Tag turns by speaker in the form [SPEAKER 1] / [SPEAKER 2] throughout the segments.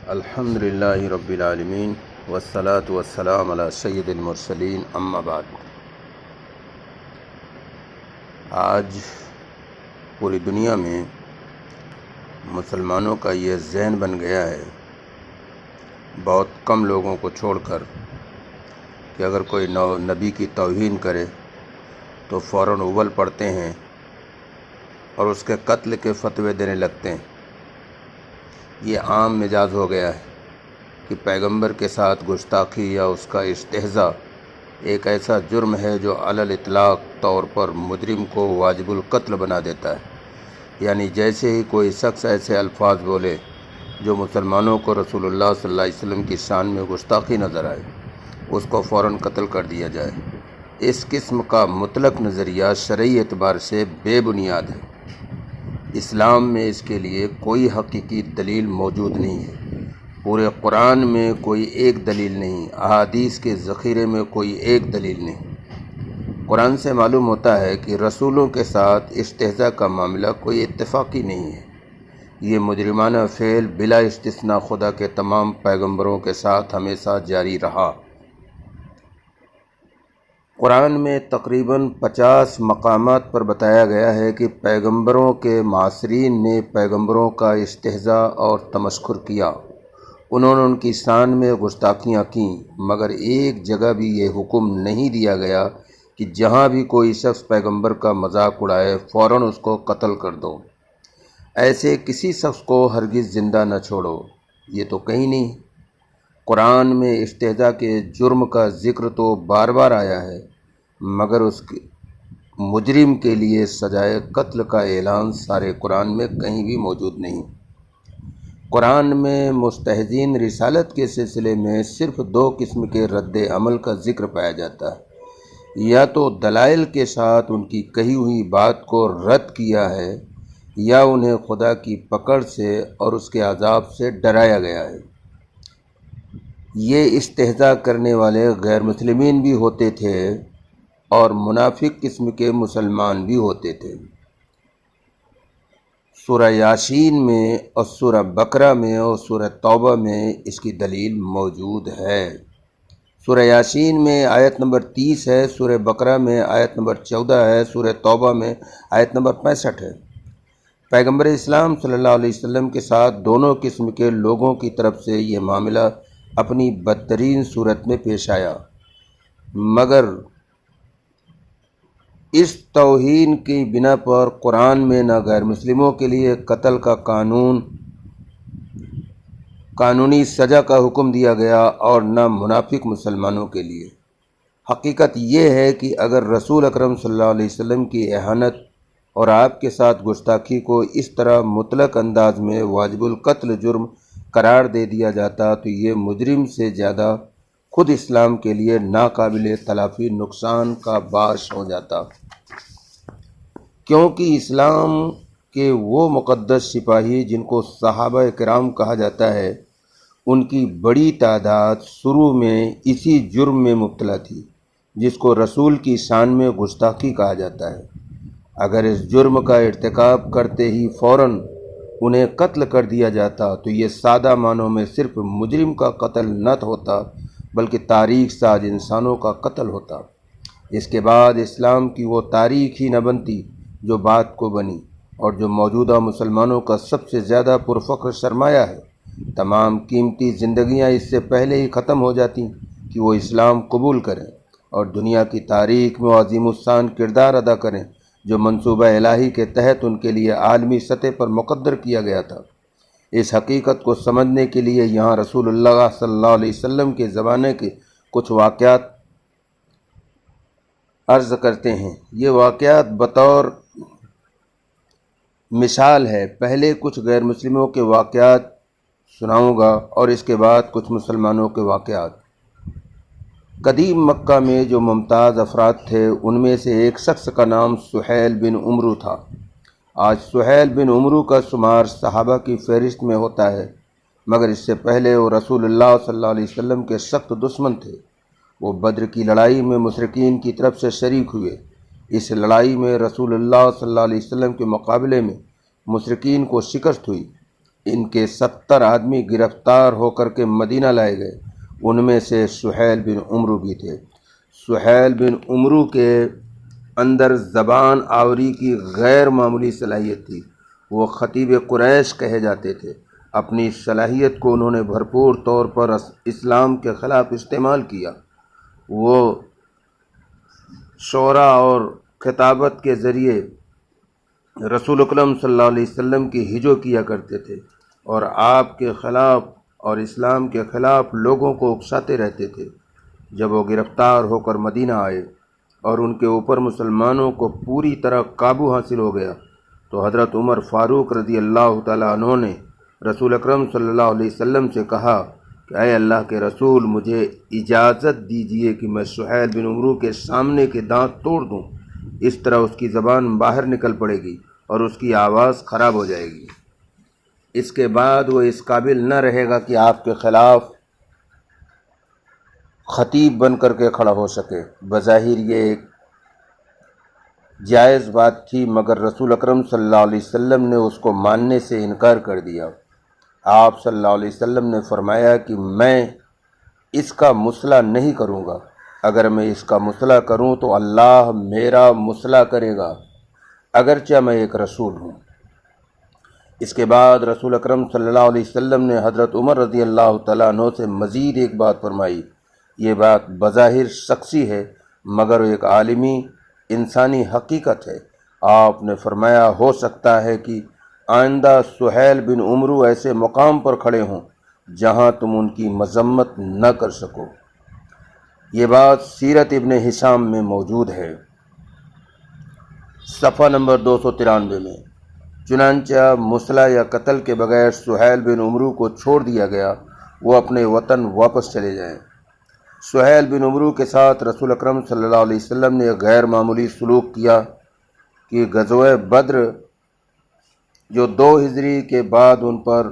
[SPEAKER 1] الحمد للہ رب العالمین والصلاة والسلام علی سید المرسلین اما بعد۔ آج پوری دنیا میں مسلمانوں کا یہ ذہن بن گیا ہے، بہت کم لوگوں کو چھوڑ کر، کہ اگر کوئی نبی کی توہین کرے تو فوراً اول پڑتے ہیں اور اس کے قتل کے فتوے دینے لگتے ہیں۔ یہ عام مزاج ہو گیا ہے کہ پیغمبر کے ساتھ گستاخی یا اس کا استہزاء ایک ایسا جرم ہے جو علی الاطلاق طور پر مجرم کو واجب القتل بنا دیتا ہے۔ یعنی جیسے ہی کوئی شخص ایسے الفاظ بولے جو مسلمانوں کو رسول اللہ صلی اللہ علیہ وسلم کی شان میں گستاخی نظر آئے، اس کو فوراً قتل کر دیا جائے۔ اس قسم کا مطلق نظریہ شرعی اعتبار سے بے بنیاد ہے۔ اسلام میں اس کے لیے کوئی حقیقی دلیل موجود نہیں ہے۔ پورے قرآن میں کوئی ایک دلیل نہیں، احادیث کے ذخیرے میں کوئی ایک دلیل نہیں۔ قرآن سے معلوم ہوتا ہے کہ رسولوں کے ساتھ استہزاء کا معاملہ کوئی اتفاقی نہیں ہے۔ یہ مجرمانہ فعل بلا استثناء خدا کے تمام پیغمبروں کے ساتھ ہمیشہ جاری رہا۔ قرآن میں تقریباً 50 مقامات پر بتایا گیا ہے کہ پیغمبروں کے معاصرین نے پیغمبروں کا استہزاء اور تمسخر کیا، انہوں نے ان کی شان میں گستاخیاں کیں، مگر ایک جگہ بھی یہ حکم نہیں دیا گیا کہ جہاں بھی کوئی شخص پیغمبر کا مذاق اڑائے فوراً اس کو قتل کر دو۔ ایسے کسی شخص کو ہرگز زندہ نہ چھوڑو، یہ تو کہیں نہیں۔ قرآن میں استہزاء کے جرم کا ذکر تو بار بار آیا ہے، مگر اس کے مجرم کے لیے سزائے قتل کا اعلان سارے قرآن میں کہیں بھی موجود نہیں۔ قرآن میں مستہزئین رسالت کے سلسلے میں صرف 2 قسم کے رد عمل کا ذکر پایا جاتا ہے، یا تو دلائل کے ساتھ ان کی کہی ہوئی بات کو رد کیا ہے، یا انہیں خدا کی پکڑ سے اور اس کے عذاب سے ڈرایا گیا ہے۔ یہ استہزاء کرنے والے غیر مسلمین بھی ہوتے تھے اور منافق قسم کے مسلمان بھی ہوتے تھے۔ سورہ یاسین میں اور سورہ بقرہ میں اور سورہ توبہ میں اس کی دلیل موجود ہے۔ سورہ یاسین میں آیت نمبر 30 ہے، سورہ بقرہ میں آیت نمبر 14 ہے، سورہ توبہ میں آیت نمبر 65 ہے۔ پیغمبر اسلام صلی اللہ علیہ وسلم کے ساتھ دونوں قسم کے لوگوں کی طرف سے یہ معاملہ اپنی بدترین صورت میں پیش آیا، مگر اس توہین کی بنا پر قرآن میں نہ غیر مسلموں کے لیے قتل کا قانونی سزا کا حکم دیا گیا اور نہ منافق مسلمانوں کے لیے۔ حقیقت یہ ہے کہ اگر رسول اکرم صلی اللہ علیہ وسلم کی اہانت اور آپ کے ساتھ گستاخی کو اس طرح مطلق انداز میں واجب القتل جرم قرار دے دیا جاتا تو یہ مجرم سے زیادہ خود اسلام کے لیے ناقابل تلافی نقصان کا باعث ہو جاتا، کیونکہ اسلام کے وہ مقدس سپاہی جن کو صحابہ کرام کہا جاتا ہے، ان کی بڑی تعداد شروع میں اسی جرم میں مبتلا تھی جس کو رسول کی شان میں گستاخی کہا جاتا ہے۔ اگر اس جرم کا ارتکاب کرتے ہی فوراً انہیں قتل کر دیا جاتا تو یہ سادہ معنوں میں صرف مجرم کا قتل نہ ہوتا بلکہ تاریخ ساز انسانوں کا قتل ہوتا۔ اس کے بعد اسلام کی وہ تاریخ ہی نہ بنتی جو بات کو بنی، اور جو موجودہ مسلمانوں کا سب سے زیادہ پرفخر سرمایہ ہے۔ تمام قیمتی زندگیاں اس سے پہلے ہی ختم ہو جاتی کہ وہ اسلام قبول کریں اور دنیا کی تاریخ میں عظیم الشان کردار ادا کریں جو منصوبہ الہی کے تحت ان کے لیے عالمی سطح پر مقرر کیا گیا تھا۔ اس حقیقت کو سمجھنے کے لیے یہاں رسول اللہ صلی اللہ علیہ وسلم کے زمانے کے کچھ واقعات عرض کرتے ہیں۔ یہ واقعات بطور مثال ہے۔ پہلے کچھ غیر مسلموں کے واقعات سناؤں گا اور اس کے بعد کچھ مسلمانوں کے واقعات۔ قدیم مکہ میں جو ممتاز افراد تھے ان میں سے ایک شخص کا نام سہیل بن عمرو تھا۔ آج سہیل بن عمرو کا شمار صحابہ کی فہرست میں ہوتا ہے، مگر اس سے پہلے وہ رسول اللہ صلی اللہ علیہ وسلم کے سخت دشمن تھے۔ وہ بدر کی لڑائی میں مشرکین کی طرف سے شریک ہوئے۔ اس لڑائی میں رسول اللہ صلی اللہ علیہ وسلم کے مقابلے میں مشرکین کو شکست ہوئی۔ ان کے 70 آدمی گرفتار ہو کر کے مدینہ لائے گئے، ان میں سے سہیل بن عمرو بھی تھے۔ سہیل بن عمرو کے اندر زبان آوری کی غیر معمولی صلاحیت تھی، وہ خطیب قریش کہے جاتے تھے۔ اپنی صلاحیت کو انہوں نے بھرپور طور پر اسلام کے خلاف استعمال کیا۔ وہ شعرا اور خطابت کے ذریعے رسول اکرم صلی اللہ علیہ وسلم کی ہجو کیا کرتے تھے اور آپ کے خلاف اور اسلام کے خلاف لوگوں کو اکساتے رہتے تھے۔ جب وہ گرفتار ہو کر مدینہ آئے اور ان کے اوپر مسلمانوں کو پوری طرح قابو حاصل ہو گیا تو حضرت عمر فاروق رضی اللہ تعالیٰ عنہ نے رسول اکرم صلی اللہ علیہ وسلم سے کہا کہ اے اللہ کے رسول، مجھے اجازت دیجیے کہ میں سہیل بن عمرو کے سامنے کے دانت توڑ دوں، اس طرح اس کی زبان باہر نکل پڑے گی اور اس کی آواز خراب ہو جائے گی۔ اس کے بعد وہ اس قابل نہ رہے گا کہ آپ کے خلاف خطیب بن کر کے کھڑا ہو سکے۔ بظاہر یہ ایک جائز بات تھی، مگر رسول اکرم صلی اللہ علیہ وسلم نے اس کو ماننے سے انکار کر دیا۔ آپ صلی اللہ علیہ وسلم نے فرمایا کہ میں اس کا مصلح نہیں کروں گا، اگر میں اس کا مصلح کروں تو اللہ میرا مصلح کرے گا، اگرچہ میں ایک رسول ہوں۔ اس کے بعد رسول اکرم صلی اللہ علیہ وسلم نے حضرت عمر رضی اللہ تعالیٰ عنہ سے مزید ایک بات فرمائی۔ یہ بات بظاہر شخصی ہے مگر ایک عالمی انسانی حقیقت ہے۔ آپ نے فرمایا ہو سکتا ہے کہ آئندہ سہیل بن عمرو ایسے مقام پر کھڑے ہوں جہاں تم ان کی مذمت نہ کر سکو۔ یہ بات سیرت ابن ہشام میں موجود ہے، صفحہ نمبر 293 میں۔ چنانچہ مصلح یا قتل کے بغیر سہیل بن عمرو کو چھوڑ دیا گیا، وہ اپنے وطن واپس چلے جائیں۔ سہیل بن عمرو کے ساتھ رسول اکرم صلی اللہ علیہ وسلم نے غیر معمولی سلوک کیا کہ غزوہ بدر جو 2 ہجری کے بعد ان پر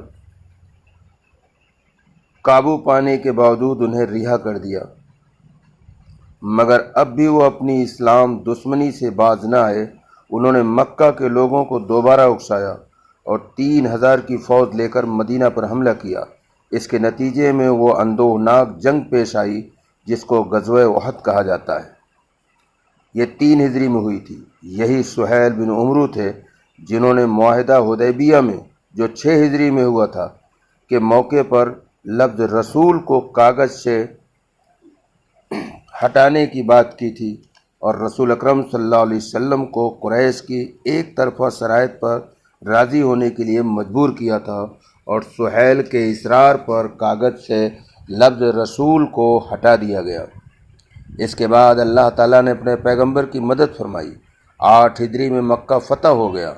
[SPEAKER 1] قابو پانے کے باوجود انہیں رہا کر دیا، مگر اب بھی وہ اپنی اسلام دشمنی سے باز نہ آئے۔ انہوں نے مکہ کے لوگوں کو دوبارہ اکسایا اور 3000 کی فوج لے کر مدینہ پر حملہ کیا۔ اس کے نتیجے میں وہ اندوہناک جنگ پیش آئی جس کو غزوہ احد کہا جاتا ہے۔ یہ 3 ہجری میں ہوئی تھی۔ یہی سہیل بن عمرو تھے جنہوں نے معاہدہ حدیبیہ میں جو 6 ہجری میں ہوا تھا کے موقع پر لفظ رسول کو کاغذ سے ہٹانے کی بات کی تھی اور رسول اکرم صلی اللہ علیہ وسلم کو قریش کی ایک طرفہ شرائط پر راضی ہونے کے لیے مجبور کیا تھا اور سہیل کے اصرار پر کاغذ سے لفظ رسول کو ہٹا دیا گیا۔ اس کے بعد اللہ تعالیٰ نے اپنے پیغمبر کی مدد فرمائی۔ 8 ہجری میں مکہ فتح ہو گیا۔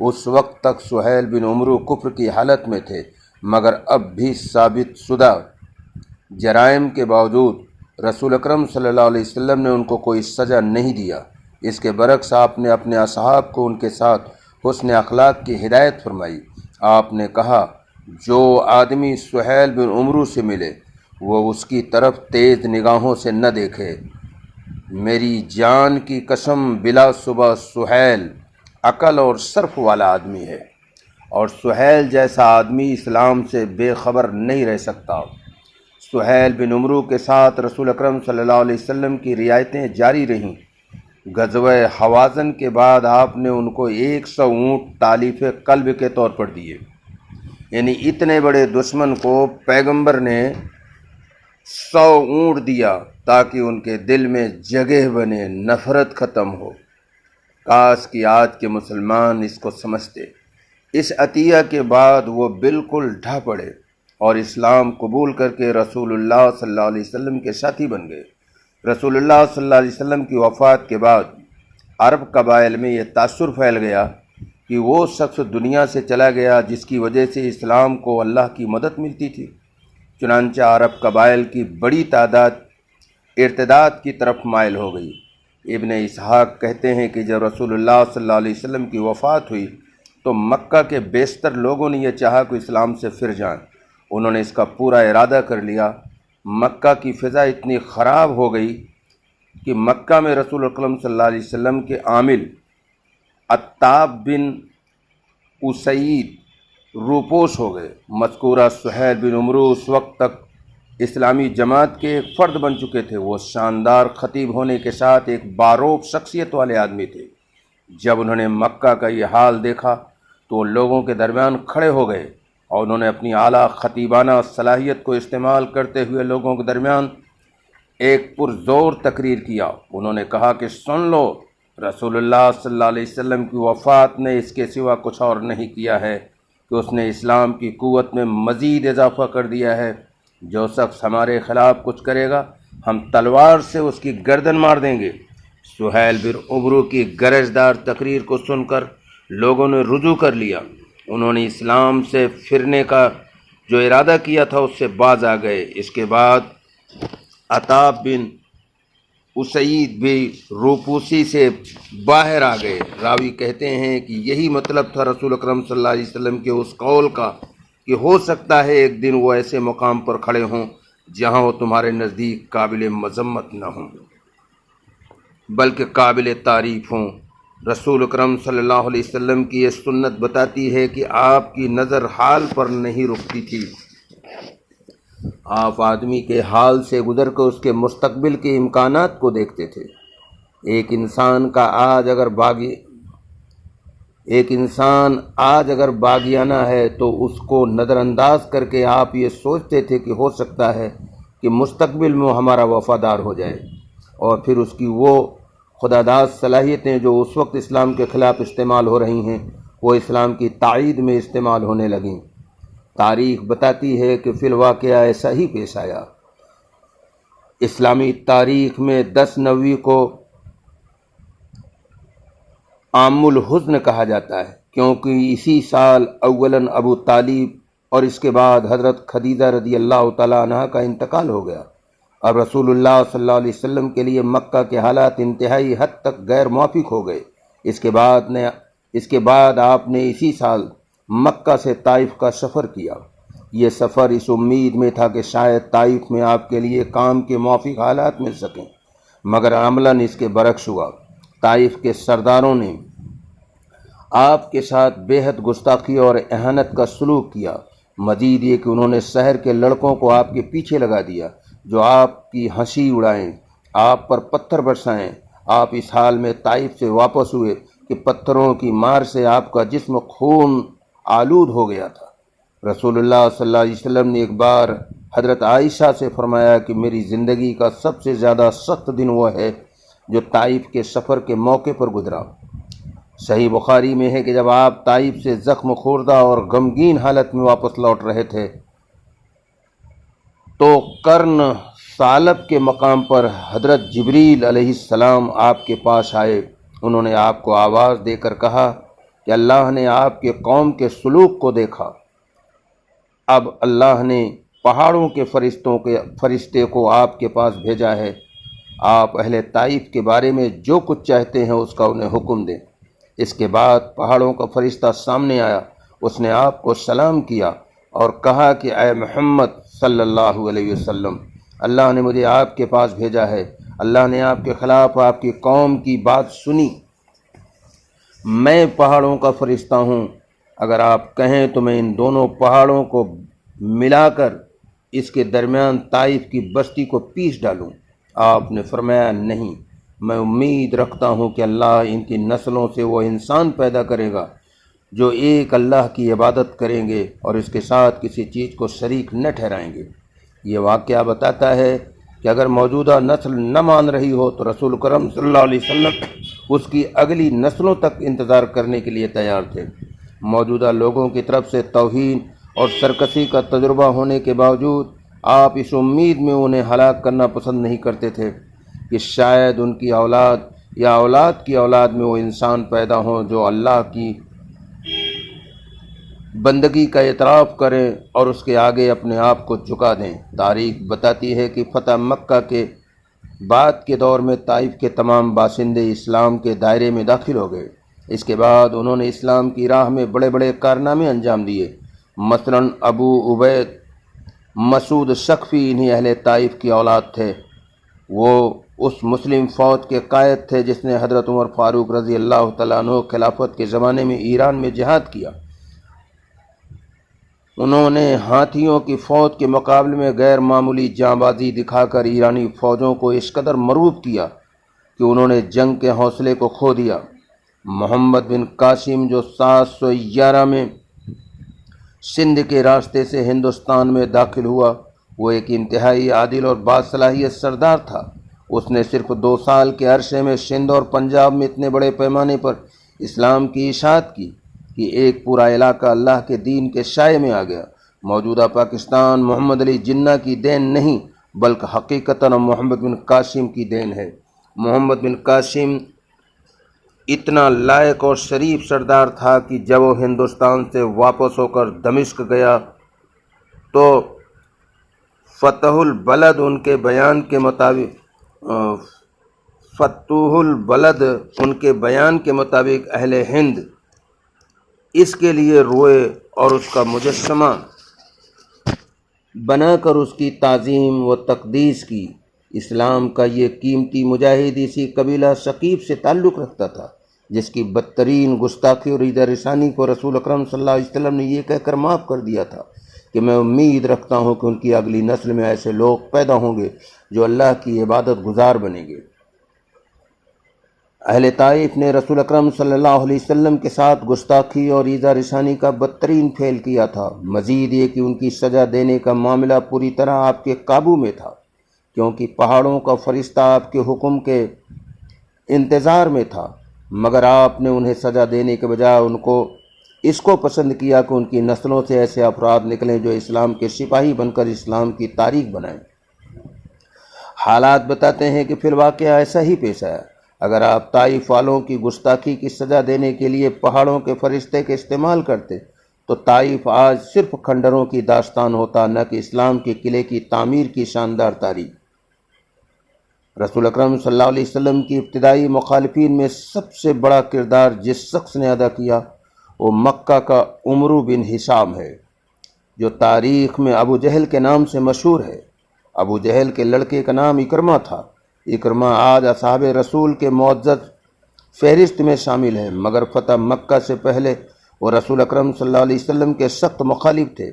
[SPEAKER 1] اس وقت تک سہیل بن عمرو کفر کی حالت میں تھے، مگر اب بھی ثابت شدہ جرائم کے باوجود رسول اکرم صلی اللہ علیہ وسلم نے ان کو کوئی سزا نہیں دیا۔ اس کے برعکس آپ نے اپنے اصحاب کو ان کے ساتھ حسن اخلاق کی ہدایت فرمائی۔ آپ نے کہا جو آدمی سہیل بن عمرو سے ملے وہ اس کی طرف تیز نگاہوں سے نہ دیکھے۔ میری جان کی قسم، بلا صبح سہیل عقل اور صرف والا آدمی ہے، اور سہیل جیسا آدمی اسلام سے بے خبر نہیں رہ سکتا۔ سہیل بن عمرو کے ساتھ رسول اکرم صلی اللہ علیہ وسلم کی رعایتیں جاری رہیں۔ غزوہ حوازن کے بعد آپ نے ان کو 100 اونٹ تالیف قلب کے طور پر دیے، یعنی اتنے بڑے دشمن کو پیغمبر نے 100 اونٹ دیا تاکہ ان کے دل میں جگہ بنے، نفرت ختم ہو۔ کاش کہ آج کے مسلمان اس کو سمجھتے۔ اس عطیہ کے بعد وہ بالکل ڈھا پڑے اور اسلام قبول کر کے رسول اللہ صلی اللہ علیہ وسلم کے ساتھی بن گئے۔ رسول اللہ صلی اللہ علیہ وسلم کی وفات کے بعد عرب قبائل میں یہ تاثر پھیل گیا کہ وہ شخص دنیا سے چلا گیا جس کی وجہ سے اسلام کو اللہ کی مدد ملتی تھی۔ چنانچہ عرب قبائل کی بڑی تعداد ارتداد کی طرف مائل ہو گئی۔ ابن اسحاق کہتے ہیں کہ جب رسول اللہ صلی اللہ علیہ وسلم کی وفات ہوئی تو مکہ کے بیشتر لوگوں نے یہ چاہا کہ اسلام سے پھر جائیں۔ انہوں نے اس کا پورا ارادہ کر لیا۔ مکہ کی فضا اتنی خراب ہو گئی کہ مکہ میں رسول اکرم صلی اللہ علیہ وسلم کے عامل عتاب بن اسید روپوش ہو گئے۔ مذکورہ سہیل بن عمرو اس وقت تک اسلامی جماعت کے ایک فرد بن چکے تھے۔ وہ شاندار خطیب ہونے کے ساتھ ایک باروب شخصیت والے آدمی تھے۔ جب انہوں نے مکہ کا یہ حال دیکھا تو وہ لوگوں کے درمیان کھڑے ہو گئے اور انہوں نے اپنی اعلیٰ خطیبانہ صلاحیت کو استعمال کرتے ہوئے لوگوں کے درمیان ایک پرزور تقریر کیا۔ انہوں نے کہا کہ سن لو، رسول اللہ صلی اللہ علیہ وسلم کی وفات نے اس کے سوا کچھ اور نہیں کیا ہے کہ اس نے اسلام کی قوت میں مزید اضافہ کر دیا ہے۔ جو شخص ہمارے خلاف کچھ کرے گا ہم تلوار سے اس کی گردن مار دیں گے۔ سہیل بن عمرو کی گرجدار تقریر کو سن کر لوگوں نے رجوع کر لیا۔ انہوں نے اسلام سے پھرنے کا جو ارادہ کیا تھا اس سے باز آ گئے۔ اس کے بعد عتاب بن اسید بھی روپوسی سے باہر آ گئے۔ راوی کہتے ہیں کہ یہی مطلب تھا رسول اکرم صلی اللہ علیہ وسلم کے اس قول کا کہ ہو سکتا ہے ایک دن وہ ایسے مقام پر کھڑے ہوں جہاں وہ تمہارے نزدیک قابل مذمت نہ ہوں بلکہ قابل تعریف ہوں۔ رسول اکرم صلی اللہ علیہ وسلم کی یہ سنت بتاتی ہے کہ آپ کی نظر حال پر نہیں رکتی تھی۔ آپ آدمی کے حال سے گزر کر اس کے مستقبل کے امکانات کو دیکھتے تھے۔ ایک انسان آج اگر باغیانہ ہے تو اس کو نظر انداز کر کے آپ یہ سوچتے تھے کہ ہو سکتا ہے کہ مستقبل میں وہ ہمارا وفادار ہو جائے، اور پھر اس کی وہ خداداد صلاحیتیں جو اس وقت اسلام کے خلاف استعمال ہو رہی ہیں وہ اسلام کی تائید میں استعمال ہونے لگیں۔ تاریخ بتاتی ہے کہ فی الواقعہ ایسا ہی پیش آیا۔ اسلامی تاریخ میں 10 نوی کو عام الحزن کہا جاتا ہے، کیونکہ اسی سال اولاً ابو طالب اور اس کے بعد حضرت خدیجہ رضی اللہ تعالیٰ عنہ کا انتقال ہو گیا۔ اب رسول اللہ صلی اللہ علیہ وسلم کے لیے مکہ کے حالات انتہائی حد تک غیر موافق ہو گئے۔ اس کے بعد آپ نے اسی سال مکہ سے طائف کا سفر کیا۔ یہ سفر اس امید میں تھا کہ شاید طائف میں آپ کے لیے کام کے موافق حالات مل سکیں، مگر عملاً اس کے برعکس ہوا۔ طائف کے سرداروں نے آپ کے ساتھ بے حد گستاخی اور اہانت کا سلوک کیا۔ مزید یہ کہ انہوں نے شہر کے لڑکوں کو آپ کے پیچھے لگا دیا جو آپ کی ہنسی اڑائیں، آپ پر پتھر برسائیں۔ آپ اس حال میں طائف سے واپس ہوئے کہ پتھروں کی مار سے آپ کا جسم خون آلود ہو گیا تھا۔ رسول اللہ صلی اللہ علیہ وسلم نے ایک بار حضرت عائشہ سے فرمایا کہ میری زندگی کا سب سے زیادہ سخت دن وہ ہے جو طائف کے سفر کے موقع پر گزرا۔ صحیح بخاری میں ہے کہ جب آپ طائف سے زخم خوردہ اور غمگین حالت میں واپس لوٹ رہے تھے تو قرن ثعلب کے مقام پر حضرت جبریل علیہ السلام آپ کے پاس آئے۔ انہوں نے آپ کو آواز دے کر کہا کہ اللہ نے آپ کے قوم کے سلوک کو دیکھا۔ اب اللہ نے پہاڑوں کے فرشتے کو آپ کے پاس بھیجا ہے۔ آپ اہل طائف کے بارے میں جو کچھ چاہتے ہیں اس کا انہیں حکم دیں۔ اس کے بعد پہاڑوں کا فرشتہ سامنے آیا۔ اس نے آپ کو سلام کیا اور کہا کہ اے محمد صلی اللہ علیہ وسلم، اللہ نے مجھے آپ کے پاس بھیجا ہے۔ اللہ نے آپ کے خلاف آپ کی قوم کی بات سنی۔ میں پہاڑوں کا فرشتہ ہوں، اگر آپ کہیں تو میں ان دونوں پہاڑوں کو ملا کر اس کے درمیان طائف کی بستی کو پیس ڈالوں۔ آپ نے فرمایا نہیں، میں امید رکھتا ہوں کہ اللہ ان کی نسلوں سے وہ انسان پیدا کرے گا جو ایک اللہ کی عبادت کریں گے اور اس کے ساتھ کسی چیز کو شریک نہ ٹھہرائیں گے۔ یہ واقعہ بتاتا ہے کہ اگر موجودہ نسل نہ مان رہی ہو تو رسول کرم صلی اللہ علیہ وسلم اس کی اگلی نسلوں تک انتظار کرنے کے لیے تیار تھے۔ موجودہ لوگوں کی طرف سے توہین اور سرکشی کا تجربہ ہونے کے باوجود آپ اس امید میں انہیں ہلاک کرنا پسند نہیں کرتے تھے کہ شاید ان کی اولاد یا اولاد کی اولاد میں وہ انسان پیدا ہوں جو اللہ کی بندگی کا اعتراف کریں اور اس کے آگے اپنے آپ کو جھکا دیں۔ تاریخ بتاتی ہے کہ فتح مکہ کے بعد کے دور میں طائف کے تمام باشندے اسلام کے دائرے میں داخل ہو گئے۔ اس کے بعد انہوں نے اسلام کی راہ میں بڑے بڑے کارنامے انجام دیے۔ مثلاً ابو عبید مسعود ثقفی انہی اہل طائف کی اولاد تھے۔ وہ اس مسلم فوج کے قائد تھے جس نے حضرت عمر فاروق رضی اللہ تعالیٰ عنہ خلافت کے زمانے میں ایران میں جہاد کیا۔ انہوں نے ہاتھیوں کی فوج کے مقابلے میں غیر معمولی جانبازی دکھا کر ایرانی فوجوں کو اس قدر مرعوب کیا کہ انہوں نے جنگ کے حوصلے کو کھو دیا۔ محمد بن قاسم جو 711 میں سندھ کے راستے سے ہندوستان میں داخل ہوا، وہ ایک انتہائی عادل اور باصلاحیت سردار تھا۔ اس نے صرف 2 سال کے عرصے میں سندھ اور پنجاب میں اتنے بڑے پیمانے پر اسلام کی اشاعت کی کہ ایک پورا علاقہ اللہ کے دین کے سائے میں آ گیا۔ موجودہ پاکستان محمد علی جناح کی دین نہیں بلکہ حقیقتاً محمد بن قاسم کی دین ہے۔ محمد بن قاسم اتنا لائق اور شریف سردار تھا کہ جب وہ ہندوستان سے واپس ہو کر دمشق گیا تو فتح البلد ان کے بیان کے مطابق اہل ہند اس کے لیے روئے اور اس کا مجسمہ بنا کر اس کی تعظیم و تقدیس کی۔ اسلام کا یہ قیمتی مجاہد اسی قبیلہ ثقیف سے تعلق رکھتا تھا، جس کی بدترین گستاخی اور ایذا رسانی کو رسول اکرم صلی اللہ علیہ وسلم نے یہ کہہ کر معاف کر دیا تھا کہ میں امید رکھتا ہوں کہ ان کی اگلی نسل میں ایسے لوگ پیدا ہوں گے جو اللہ کی عبادت گزار بنیں گے۔ اہل طائف نے رسول اکرم صلی اللہ علیہ وسلم کے ساتھ گستاخی اور ایذا رسانی کا بدترین فعل کیا تھا۔ مزید یہ کہ ان کی سزا دینے کا معاملہ پوری طرح آپ کے قابو میں تھا، کیونکہ پہاڑوں کا فرشتہ آپ کے حکم کے انتظار میں تھا، مگر آپ نے انہیں سزا دینے کے بجائے ان کو اس کو پسند کیا کہ ان کی نسلوں سے ایسے افراد نکلیں جو اسلام کے سپاہی بن کر اسلام کی تاریخ بنائیں۔ حالات بتاتے ہیں کہ پھر واقعہ ایسا ہی پیش آیا۔ اگر آپ طائف والوں کی گستاخی کی سزا دینے کے لیے پہاڑوں کے فرشتے کے استعمال کرتے تو طائف آج صرف کھنڈروں کی داستان ہوتا، نہ کہ اسلام کے قلعے کی تعمیر کی شاندار تاریخ۔ رسول اکرم صلی اللہ علیہ وسلم کی ابتدائی مخالفین میں سب سے بڑا کردار جس شخص نے ادا کیا وہ مکہ کا عمرو بن ہشام ہے، جو تاریخ میں ابو جہل کے نام سے مشہور ہے۔ ابو جہل کے لڑکے کا نام اکرمہ تھا۔ اکرمہ آج اصحاب رسول کے معزز فہرست میں شامل ہے، مگر فتح مکہ سے پہلے وہ رسول اکرم صلی اللہ علیہ وسلم کے سخت مخالف تھے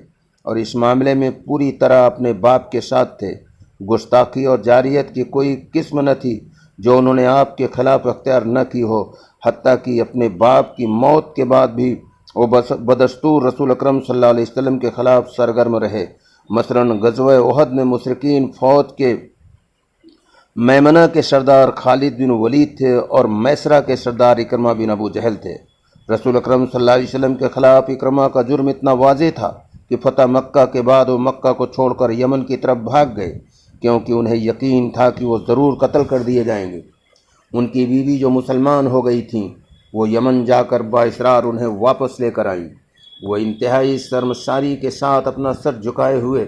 [SPEAKER 1] اور اس معاملے میں پوری طرح اپنے باپ کے ساتھ تھے۔ گستاخی اور جاریت کی کوئی قسم نہ تھی جو انہوں نے آپ کے خلاف اختیار نہ کی ہو، حتیٰ کہ اپنے باپ کی موت کے بعد بھی وہ بدستور رسول اکرم صلی اللہ علیہ وسلم کے خلاف سرگرم رہے۔ مثلاً غزوہ احد میں مشرکین فوج کے میمنہ کے سردار خالد بن ولید تھے اور میسرہ کے سردار اکرمہ بن ابو جہل تھے۔ رسول اکرم صلی اللہ علیہ وسلم کے خلاف اکرمہ کا جرم اتنا واضح تھا کہ فتح مکہ کے بعد وہ مکہ کو چھوڑ کر یمن کی طرف بھاگ گئے، کیونکہ انہیں یقین تھا کہ وہ ضرور قتل کر دیے جائیں گے۔ ان کی بیوی جو مسلمان ہو گئی تھیں وہ یمن جا کر بااصرار انہیں واپس لے کر آئیں۔ وہ انتہائی شرمساری کے ساتھ اپنا سر جھکائے ہوئے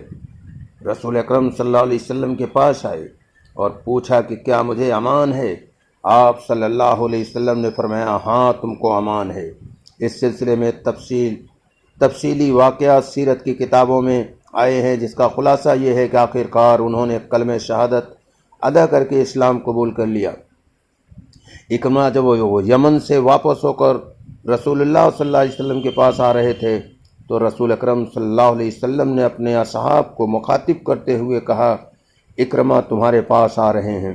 [SPEAKER 1] رسول اکرم صلی اللہ علیہ وسلم کے پاس آئے اور پوچھا کہ کیا مجھے امان ہے؟ آپ صلی اللہ علیہ وسلم نے فرمایا ہاں تم کو امان ہے۔ اس سلسلے میں تفصیلی واقعات سیرت کی کتابوں میں آئے ہیں، جس کا خلاصہ یہ ہے کہ آخر کار انہوں نے کلمہ شہادت ادا کر کے اسلام قبول کر لیا۔ اکرمہ جب وہ یمن سے واپس ہو کر رسول اللہ صلی اللہ علیہ وسلم کے پاس آ رہے تھے تو رسول اکرم صلی اللہ علیہ وسلم نے اپنے اصحاب کو مخاطب کرتے ہوئے کہا، اکرمہ تمہارے پاس آ رہے ہیں،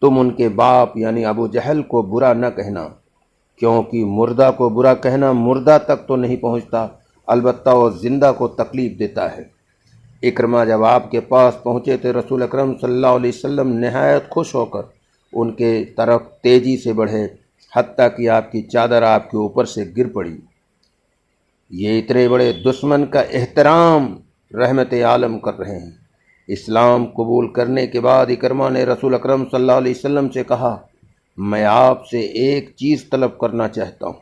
[SPEAKER 1] تم ان کے باپ یعنی ابو جہل کو برا نہ کہنا، کیونکہ مردہ کو برا کہنا مردہ تک تو نہیں پہنچتا، البتہ وہ زندہ کو تکلیف دیتا ہے۔ اکرمہ جب آپ کے پاس پہنچے تو رسول اکرم صلی اللہ علیہ وسلم نہایت خوش ہو کر ان کے طرف تیزی سے بڑھے، حتیٰ کہ آپ کی چادر آپ کے اوپر سے گر پڑی۔ یہ اتنے بڑے دشمن کا احترام رحمت عالم کر رہے ہیں۔ اسلام قبول کرنے کے بعد اکرمہ نے رسول اکرم صلی اللہ علیہ وسلم سے کہا، میں آپ سے ایک چیز طلب کرنا چاہتا ہوں۔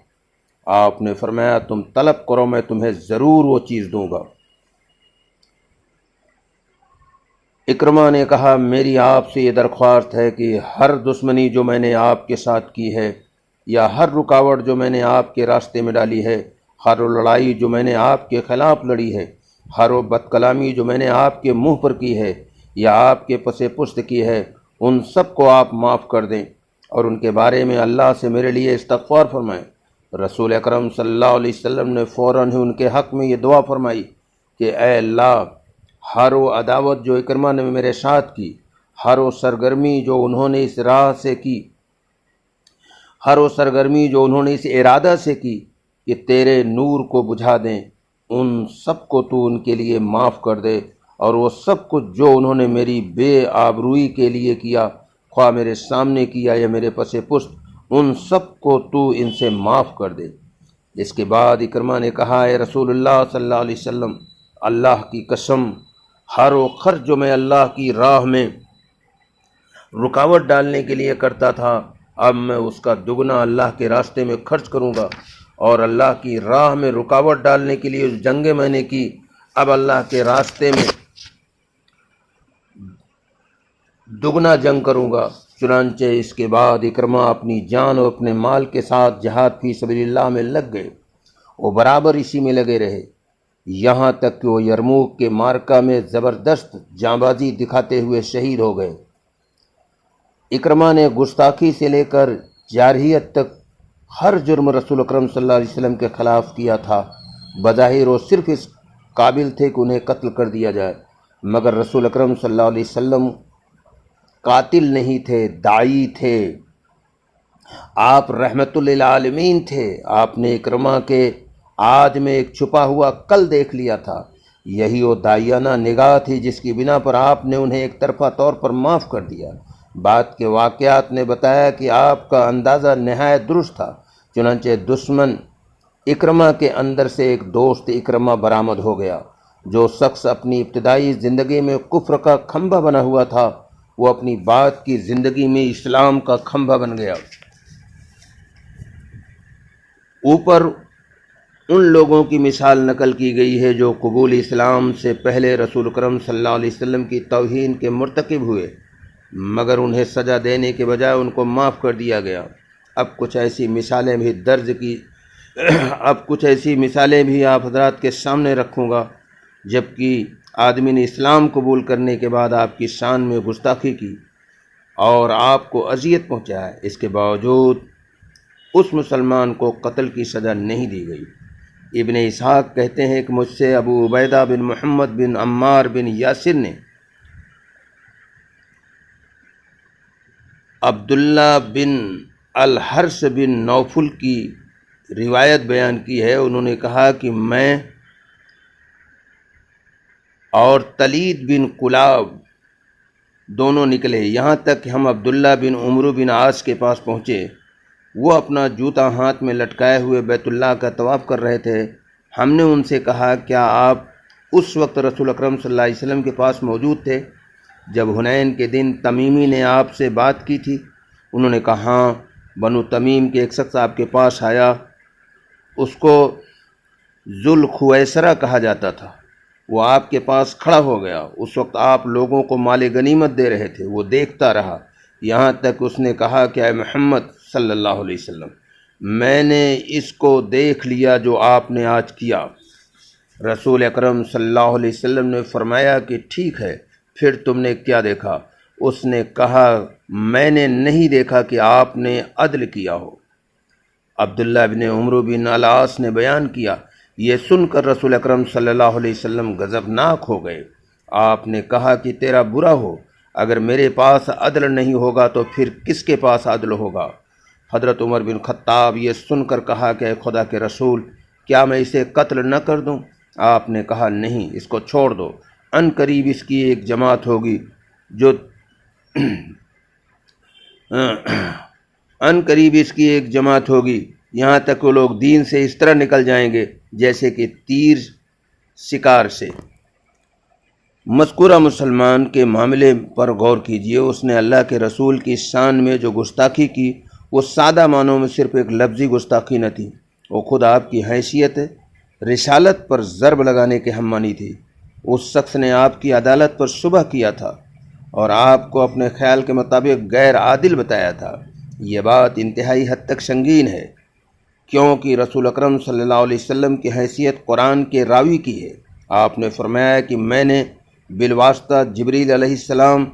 [SPEAKER 1] آپ نے فرمایا تم طلب کرو، میں تمہیں ضرور وہ چیز دوں گا۔ اکرمہ نے کہا، میری آپ سے یہ درخواست ہے کہ ہر دشمنی جو میں نے آپ کے ساتھ کی ہے، یا ہر رکاوٹ جو میں نے آپ کے راستے میں ڈالی ہے، ہر لڑائی جو میں نے آپ کے خلاف لڑی ہے، ہر وہ بد کلامی جو میں نے آپ کے منہ پر کی ہے یا آپ کے پس پشت کی ہے، ان سب کو آپ معاف کر دیں اور ان کے بارے میں اللہ سے میرے لیے استغفار فرمائیں۔ رسول اکرم صلی اللہ علیہ وسلم نے فوراً ہی ان کے حق میں یہ دعا فرمائی، کہ اے اللہ، ہر وہ عداوت جو اکرمہ نے میرے ساتھ کی، ہر وہ سرگرمی جو انہوں نے اس راہ سے کی، ہر وہ سرگرمی جو انہوں نے اس ارادہ سے کی کہ تیرے نور کو بجھا دیں، ان سب کو تو ان کے لیے معاف کر دے، اور وہ سب کچھ جو انہوں نے میری بے آبروئی کے لیے کیا، خواہ میرے سامنے کیا یا میرے پس پشت، ان سب کو تو ان سے معاف کر دے۔ اس کے بعد اکرمہ نے کہا، اے رسول اللہ صلی اللہ علیہ وسلم، اللہ کی قسم، ہر وہ خرچ جو میں اللہ کی راہ میں رکاوٹ ڈالنے کے لیے کرتا تھا، اب میں اس کا دگنا اللہ کے راستے میں خرچ کروں گا، اور اللہ کی راہ میں رکاوٹ ڈالنے کے لیے جو جنگیں میں نے کی، اب اللہ کے راستے میں دگنا جنگ کروں گا۔ چنانچہ اس کے بعد اکرمہ اپنی جان اور اپنے مال کے ساتھ جہاد فی سبیل اللہ میں لگ گئے۔ وہ برابر اسی میں لگے رہے، یہاں تک کہ وہ یرموک کے معرکہ میں زبردست جانبازی دکھاتے ہوئے شہید ہو گئے۔ اکرمہ نے گستاخی سے لے کر جارحیت تک ہر جرم رسول اکرم صلی اللہ علیہ وسلم کے خلاف کیا تھا۔ بظاہر وہ صرف اس قابل تھے کہ انہیں قتل کر دیا جائے، مگر رسول اکرم صلی اللہ علیہ وسلم قاتل نہیں تھے، داعی تھے۔ آپ رحمت للعالمین تھے۔ آپ نے اکرمہ کے آج میں ایک چھپا ہوا کل دیکھ لیا تھا۔ یہی وہ داعیانہ نگاہ تھی جس کی بنا پر آپ نے انہیں ایک طرفہ طور پر معاف کر دیا۔ بعد کے واقعات نے بتایا کہ آپ کا اندازہ نہایت درست تھا۔ چنانچہ دشمن اکرمہ کے اندر سے ایک دوست اکرمہ برآمد ہو گیا۔ جو شخص اپنی ابتدائی زندگی میں کفر کا کھمبا بنا ہوا تھا، وہ اپنی بعد کی زندگی میں اسلام کا کھمبا بن گیا۔ اوپر ان لوگوں کی مثال نقل کی گئی ہے جو قبول اسلام سے پہلے رسول اکرم صلی اللہ علیہ وسلم کی توہین کے مرتکب ہوئے، مگر انہیں سزا دینے کے بجائے ان کو معاف کر دیا گیا۔ اب کچھ ایسی مثالیں بھی آپ حضرات کے سامنے رکھوں گا، جبکہ آدمی نے اسلام قبول کرنے کے بعد آپ کی شان میں گستاخی کی اور آپ کو اذیت پہنچائے، اس کے باوجود اس مسلمان کو قتل کی سزا نہیں دی گئی۔ ابن اسحاق کہتے ہیں کہ مجھ سے ابو عبیدہ بن محمد بن عمار بن یاسر نے عبداللہ بن الحرث بن نوفل کی روایت بیان کی ہے۔ انہوں نے کہا کہ میں اور تلید بن قلاب دونوں نکلے، یہاں تک کہ ہم عبداللہ بن عمرو بن عاص کے پاس پہنچے۔ وہ اپنا جوتا ہاتھ میں لٹکائے ہوئے بیت اللہ کا طواف کر رہے تھے۔ ہم نے ان سے کہا، کیا آپ اس وقت رسول اکرم صلی اللہ علیہ وسلم کے پاس موجود تھے جب حنین کے دن تمیمی نے آپ سے بات کی تھی؟ انہوں نے کہا، ہاں۔ بنو تمیم کے ایک شخص آپ کے پاس آیا، اس کو ذوالخویسرہ کہا جاتا تھا۔ وہ آپ کے پاس کھڑا ہو گیا۔ اس وقت آپ لوگوں کو مال غنیمت دے رہے تھے۔ وہ دیکھتا رہا یہاں تک اس نے کہا کہ اے محمد صلی اللہ علیہ وسلم، میں نے اس کو دیکھ لیا جو آپ نے آج کیا۔ رسول اکرم صلی اللہ علیہ وسلم نے فرمایا کہ ٹھیک ہے، پھر تم نے کیا دیکھا؟ اس نے کہا، میں نے نہیں دیکھا کہ آپ نے عدل کیا ہو۔ عبداللہ بن عمرو بن العاص نے بیان کیا، یہ سن کر رسول اکرم صلی اللہ علیہ وسلم غضبناک ہو گئے۔ آپ نے کہا کہ تیرا برا ہو، اگر میرے پاس عدل نہیں ہوگا تو پھر کس کے پاس عدل ہوگا؟ حضرت عمر بن خطاب یہ سن کر کہا کہ اے خدا کے رسول، کیا میں اسے قتل نہ کر دوں؟ آپ نے کہا، نہیں، اس کو چھوڑ دو، عن قریب اس کی ایک جماعت ہوگی جو یہاں تک وہ لوگ دین سے اس طرح نکل جائیں گے جیسے کہ تیر شکار سے۔ مذکورہ مسلمان کے معاملے پر غور کیجیے۔ اس نے اللہ کے رسول کی شان میں جو گستاخی کی، وہ سادہ معنوں میں صرف ایک لفظی گستاخی نہ تھی، وہ خود آپ کی حیثیت رسالت پر ضرب لگانے کے ہم معنی تھی۔ اس شخص نے آپ کی عدالت پر شبہ کیا تھا اور آپ کو اپنے خیال کے مطابق غیر عادل بتایا تھا۔ یہ بات انتہائی حد تک سنگین ہے، کیونکہ رسول اکرم صلی اللہ علیہ وسلم کی حیثیت قرآن کے راوی کی ہے۔ آپ نے فرمایا کہ میں نے بالواسطہ جبریل علیہ السلام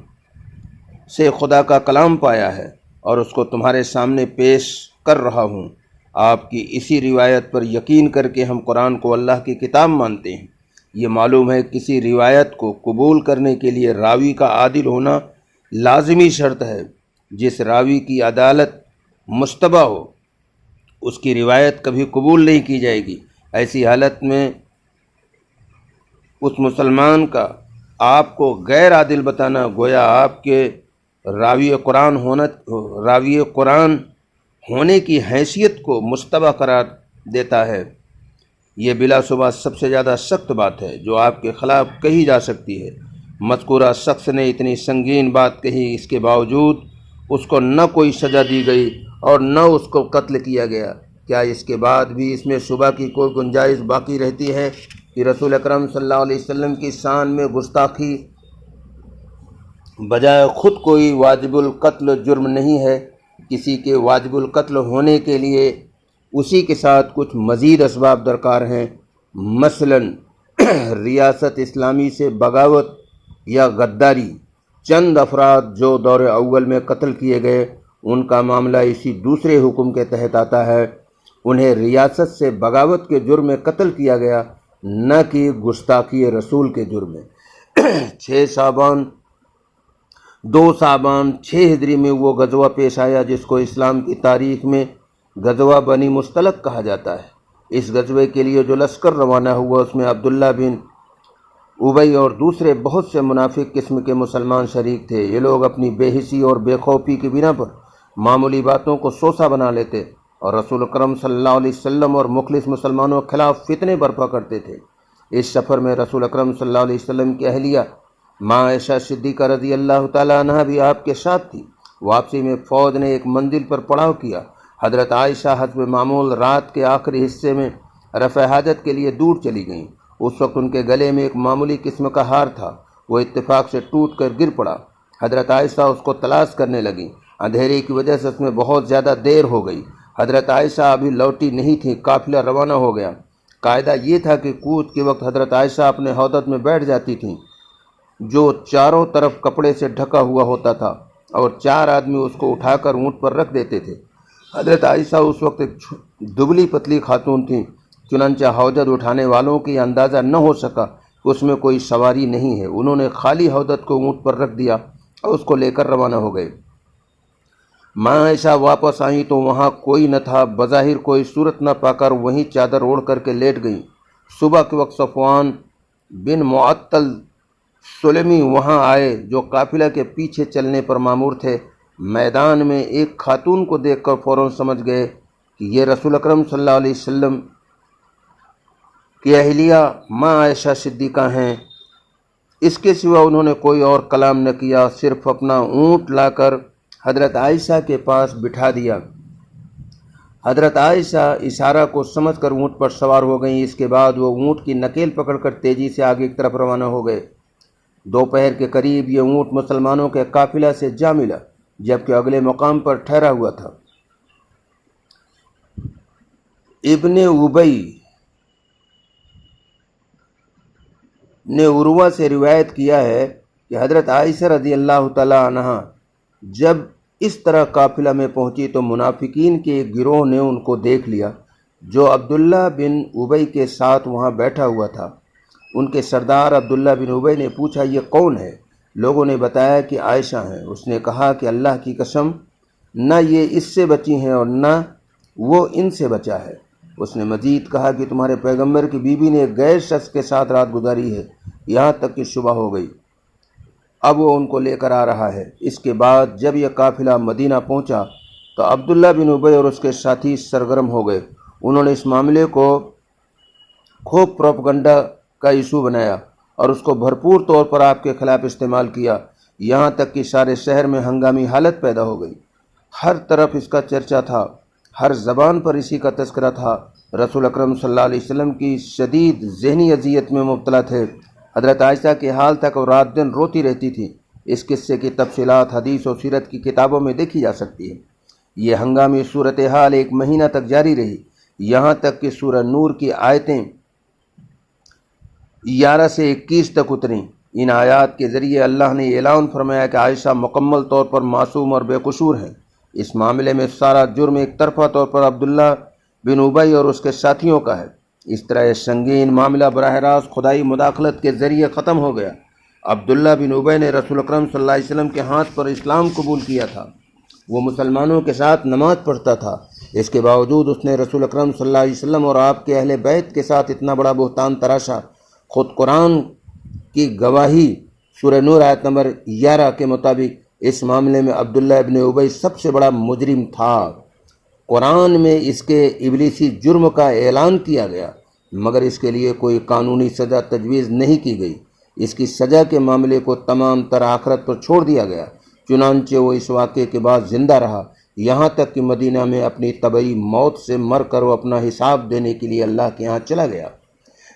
[SPEAKER 1] سے خدا کا کلام پایا ہے اور اس کو تمہارے سامنے پیش کر رہا ہوں۔ آپ کی اسی روایت پر یقین کر کے ہم قرآن کو اللہ کی کتاب مانتے ہیں۔ یہ معلوم ہے کسی روایت کو قبول کرنے کے لیے راوی کا عادل ہونا لازمی شرط ہے۔ جس راوی کی عدالت مشتبہ ہو اس کی روایت کبھی قبول نہیں کی جائے گی۔ ایسی حالت میں اس مسلمان کا آپ کو غیر عادل بتانا گویا آپ کے راوی قرآن ہونے کی حیثیت کو مشتبہ قرار دیتا ہے۔ یہ بلا شبہ سب سے زیادہ سخت بات ہے جو آپ کے خلاف کہی جا سکتی ہے۔ مذکورہ شخص نے اتنی سنگین بات کہی، اس کے باوجود اس کو نہ کوئی سزا دی گئی اور نہ اس کو قتل کیا گیا۔ کیا اس کے بعد بھی اس میں شبہ کی کوئی گنجائش باقی رہتی ہے کہ رسول اکرم صلی اللہ علیہ وسلم کی شان میں گستاخی بجائے خود کوئی واجب القتل جرم نہیں ہے؟ کسی کے واجب القتل ہونے کے لیے اسی کے ساتھ کچھ مزید اسباب درکار ہیں، مثلا ریاست اسلامی سے بغاوت یا غداری۔ چند افراد جو دور اول میں قتل کیے گئے ان کا معاملہ اسی دوسرے حکم کے تحت آتا ہے، انہیں ریاست سے بغاوت کے جرم میں قتل کیا گیا، نہ کہ گستاخی رسول کے جرم میں۔ 2 صابان 6 ہجری میں وہ غزوہ پیش آیا جس کو اسلام کی تاریخ میں غزوہ بنی مستلق کہا جاتا ہے۔ اس غزوے کے لیے جو لشکر روانہ ہوا اس میں عبداللہ بن ابی اور دوسرے بہت سے منافق قسم کے مسلمان شریک تھے۔ یہ لوگ اپنی بے حسی اور بے خوفی کی بنا پر معمولی باتوں کو سوسہ بنا لیتے اور رسول اکرم صلی اللہ علیہ وسلم اور مخلص مسلمانوں کے خلاف فتنے برپا کرتے تھے۔ اس سفر میں رسول اکرم صلی اللہ علیہ وسلم کی اہلیہ ماں عائشہ صدیقہ رضی اللہ تعالیٰ عنہا بھی آپ کے ساتھ تھی۔ واپسی میں فوج نے ایک منزل پر پڑاؤ کیا۔ حضرت عائشہ حسب معمول رات کے آخری حصے میں رفع حاجت کے لیے دور چلی گئیں۔ اس وقت ان کے گلے میں ایک معمولی قسم کا ہار تھا، وہ اتفاق سے ٹوٹ کر گر پڑا۔ حضرت عائشہ اس کو تلاش کرنے لگیں۔ اندھیرے کی وجہ سے اس میں بہت زیادہ دیر ہو گئی۔ حضرت عائشہ ابھی لوٹی نہیں تھیں، قافلہ روانہ ہو گیا۔ قاعدہ یہ تھا کہ کوچ کے وقت حضرت عائشہ اپنے حوضت میں بیٹھ جاتی تھیں جو چاروں طرف کپڑے سے ڈھکا ہوا ہوتا تھا، اور 4 آدمی اس کو اٹھا کر اونٹ پر رکھ دیتے تھے۔ حضرت عائشہ اس وقت ایک دبلی پتلی خاتون تھیں، چنانچہ حوضت اٹھانے والوں کی اندازہ نہ ہو سکا کہ اس میں کوئی سواری نہیں ہے۔ انہوں نے خالی حوضت کو اونٹ پر رکھ دیا اور اس کو لے کر روانہ ہو گئے۔ ماں عائشہ واپس آئیں تو وہاں کوئی نہ تھا۔ بظاہر کوئی صورت نہ پا کر وہیں چادر اوڑھ کر کے لیٹ گئیں۔ صبح کے وقت صفوان بن معطل سلمی وہاں آئے جو قافلہ کے پیچھے چلنے پر مامور تھے۔ میدان میں ایک خاتون کو دیکھ کر فوراً سمجھ گئے کہ یہ رسول اکرم صلی اللہ علیہ وسلم کی اہلیہ ماں عائشہ صدیقہ ہیں۔ اس کے سوا انہوں نے کوئی اور کلام نہ کیا، صرف اپنا اونٹ لا کر حضرت عائشہ کے پاس بٹھا دیا۔ حضرت عائشہ اشارہ کو سمجھ کر اونٹ پر سوار ہو گئیں۔ اس کے بعد وہ اونٹ کی نکیل پکڑ کر تیزی سے آگے کی طرف روانہ ہو گئے۔ دوپہر کے قریب یہ اونٹ مسلمانوں کے قافلہ سے جا ملا، جبکہ اگلے مقام پر ٹھہرا ہوا تھا۔ ابن ابی نے عروہ سے روایت کیا ہے کہ حضرت عائشہ رضی اللہ تعالیٰ عنہا جب اس طرح قافلہ میں پہنچی تو منافقین کے ایک گروہ نے ان کو دیکھ لیا جو عبداللہ بن ابی کے ساتھ وہاں بیٹھا ہوا تھا۔ ان کے سردار عبداللہ بن ابی نے پوچھا یہ کون ہے؟ لوگوں نے بتایا کہ عائشہ ہیں۔ اس نے کہا کہ اللہ کی قسم نہ یہ اس سے بچی ہیں اور نہ وہ ان سے بچا ہے۔ اس نے مزید کہا کہ تمہارے پیغمبر کی بیوی نے ایک غیر شخص کے ساتھ رات گزاری ہے، یہاں تک کہ صبح ہو گئی، اب وہ ان کو لے کر آ رہا ہے۔ اس کے بعد جب یہ قافلہ مدینہ پہنچا تو عبداللہ بن ابی اور اس کے ساتھی سرگرم ہو گئے۔ انہوں نے اس معاملے کو خوب پروپیگنڈا کا ایشو بنایا اور اس کو بھرپور طور پر آپ کے خلاف استعمال کیا، یہاں تک کہ سارے شہر میں ہنگامی حالت پیدا ہو گئی۔ ہر طرف اس کا چرچا تھا، ہر زبان پر اسی کا تذکرہ تھا۔ رسول اکرم صلی اللہ علیہ وسلم کی شدید ذہنی اذیت میں مبتلا تھے۔ حضرت عائشہ کے حال تک وہ رات دن روتی رہتی تھی۔ اس قصے کی تفصیلات حدیث و سیرت کی کتابوں میں دیکھی جا سکتی ہے۔ یہ ہنگامی صورتحال 1 مہینہ تک جاری رہی، یہاں تک کہ سورہ نور کی آیتیں 11 سے 21 تک اتریں۔ ان آیات کے ذریعے اللہ نے اعلان فرمایا کہ عائشہ مکمل طور پر معصوم اور بے قصور ہیں۔ اس معاملے میں سارا جرم ایک طرفہ طور پر عبداللہ بن ابی اور اس کے ساتھیوں کا ہے۔ اس طرح یہ سنگین معاملہ براہ راست خدائی مداخلت کے ذریعے ختم ہو گیا۔ عبداللہ بن ابی نے رسول اکرم صلی اللہ علیہ وسلم کے ہاتھ پر اسلام قبول کیا تھا۔ وہ مسلمانوں کے ساتھ نماز پڑھتا تھا، اس کے باوجود اس نے رسول اکرم صلی اللہ علیہ وسلم اور آپ کے اہل بیت کے ساتھ اتنا بڑا بہتان تراشا۔ خود قرآن کی گواہی سورہ نور آیت نمبر 11 کے مطابق اس معاملے میں عبداللہ ابن ابی سب سے بڑا مجرم تھا۔ قرآن میں اس کے ابلیسی جرم کا اعلان کیا گیا، مگر اس کے لیے کوئی قانونی سزا تجویز نہیں کی گئی۔ اس کی سزا کے معاملے کو تمام تر آخرت پر چھوڑ دیا گیا، چنانچہ وہ اس واقعے کے بعد زندہ رہا، یہاں تک کہ مدینہ میں اپنی طبعی موت سے مر کر وہ اپنا حساب دینے کے لیے اللہ کے ہاں چلا گیا۔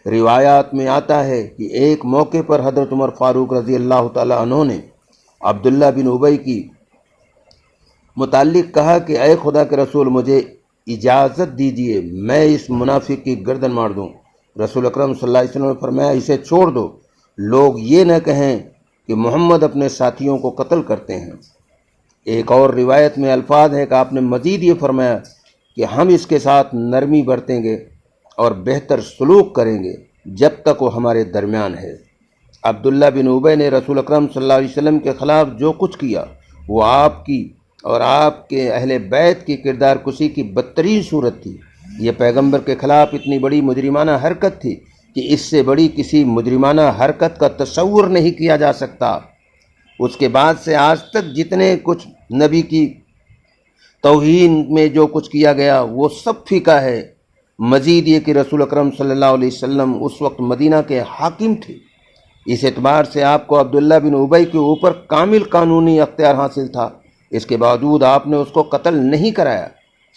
[SPEAKER 1] روایات میں آتا ہے کہ ایک موقع پر حضرت عمر فاروق رضی اللہ تعالیٰ عنہ نے عبداللہ بن ابی کی متعلق کہا کہ اے خدا کے رسول، مجھے اجازت دیجیے میں اس منافق کی گردن مار دوں۔ رسول اکرم صلی اللہ علیہ وسلم نے فرمایا اسے چھوڑ دو، لوگ یہ نہ کہیں کہ محمد اپنے ساتھیوں کو قتل کرتے ہیں۔ ایک اور روایت میں الفاظ ہے کہ آپ نے مزید یہ فرمایا کہ ہم اس کے ساتھ نرمی برتیں گے اور بہتر سلوک کریں گے جب تک وہ ہمارے درمیان ہے۔ عبداللہ بن ابی نے رسول اکرم صلی اللہ علیہ وسلم کے خلاف جو کچھ کیا وہ آپ کی اور آپ کے اہل بیت کی کردار کشی کی بدترین صورت تھی۔ یہ پیغمبر کے خلاف اتنی بڑی مجرمانہ حرکت تھی کہ اس سے بڑی کسی مجرمانہ حرکت کا تصور نہیں کیا جا سکتا۔ اس کے بعد سے آج تک جتنے کچھ نبی کی توہین میں جو کچھ کیا گیا وہ سب پھیکا ہے۔ مزید یہ کہ رسول اکرم صلی اللہ علیہ وسلم اس وقت مدینہ کے حاکم تھے، اس اعتبار سے آپ کو عبداللہ بن ابی کے اوپر کامل قانونی اختیار حاصل تھا۔ اس کے باوجود آپ نے اس کو قتل نہیں کرایا،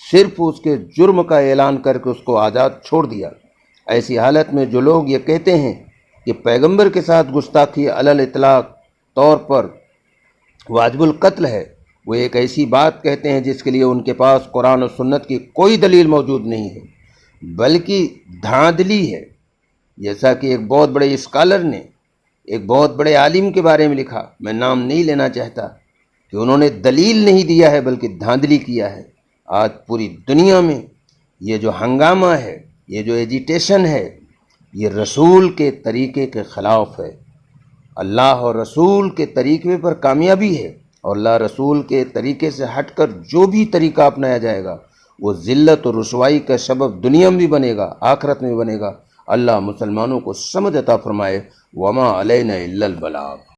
[SPEAKER 1] صرف اس کے جرم کا اعلان کر کے اس کو آزاد چھوڑ دیا۔ ایسی حالت میں جو لوگ یہ کہتے ہیں کہ پیغمبر کے ساتھ گستاخی علی الاطلاق طور پر واجب القتل ہے، وہ ایک ایسی بات کہتے ہیں جس کے لیے ان کے پاس قرآن و سنت کی کوئی دلیل موجود نہیں ہے، بلکہ دھاندلی ہے۔ جیسا کہ ایک بہت بڑے اسکالر نے ایک بہت بڑے عالم کے بارے میں لکھا، میں نام نہیں لینا چاہتا، کہ انہوں نے دلیل نہیں دیا ہے بلکہ دھاندلی کیا ہے۔ آج پوری دنیا میں یہ جو ہنگامہ ہے، یہ جو ایجیٹیشن ہے، یہ رسول کے طریقے کے خلاف ہے۔ اللہ اور رسول کے طریقے پر کامیابی ہے، اور اللہ رسول کے طریقے سے ہٹ کر جو بھی طریقہ اپنایا جائے گا وہ ذلت اور رسوائی کا سبب دنیا میں بھی بنے گا، آخرت میں بھی بنے گا۔ اللہ مسلمانوں کو سمجھ عطا فرمائے۔ وما علینا الا البلاغ۔